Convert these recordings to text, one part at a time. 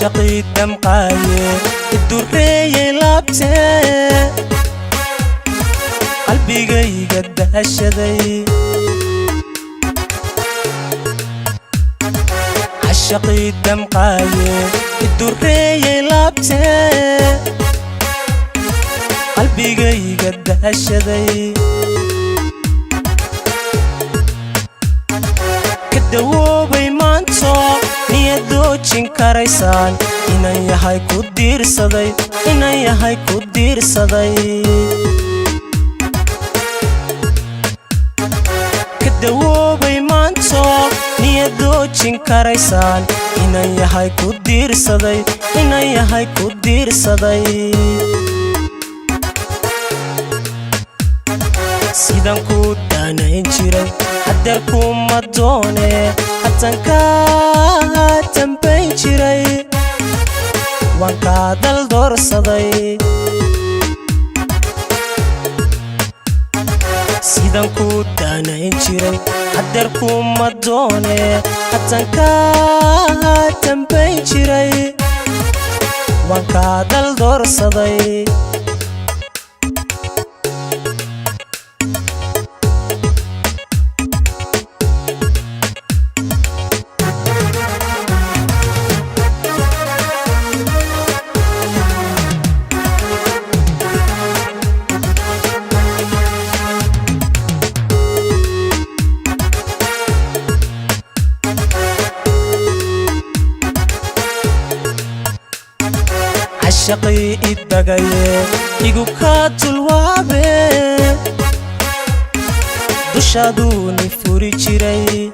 عشقي دمقاية الدرية لابتة قلبي جاي قد هالشذي عشقي دمقاية الدرية لابتة قلبي جاي قد هالشذي كدوبي مانتو نيدوچين كاريسان إنay yahay ku diirsaday inay yahay ku diirsaday كدوبي مانتو نيدوچين كاريسان إنay yahay ku diirsaday inay yahay ku diirsaday sidan ku daanayn jiray hadeer kuma doone hatan ka tambayn jiray waan ka dal doorsaday sidan ku daanayn jiray hadeer kuma doone hatan ka tambayn jiray waan ka dal doorsaday عشقي الدقاية يقوكات الوابة دشادوني فوري جيري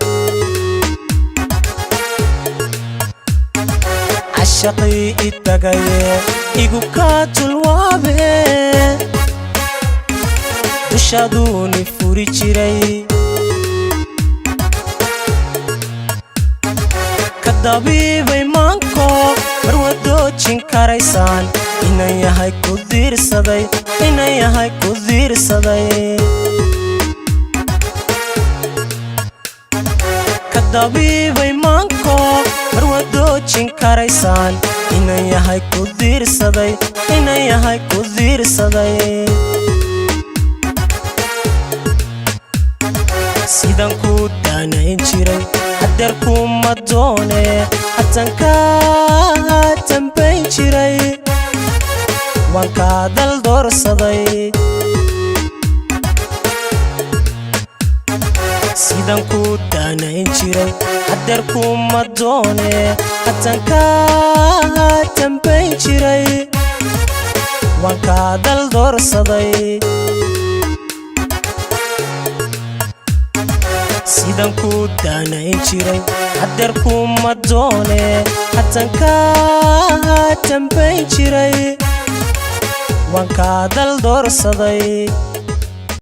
عشقي الدقاية يقوكات الوابة دشادوني فوري جيري كدابيبي مانكو marwadoocin karaysaan inay yahay ku diirsaday inay yahay ku diirsaday kadabiibay maanko marwadoocin karaysaan inay yahay ku diirsaday inay yahay ku diirsaday sidan ku daanayn jiray hadeer kuma doone hatan ka tambayn jiray waan ka dal doorsaday sidan ku daanayn jiray hadeer kuma doone hatan ka tambayn jiray waan ka dal doorsaday sidan ku daanayn jiray hadeer kuma doone hatan ka tambayn jiray waan ka dal doorsaday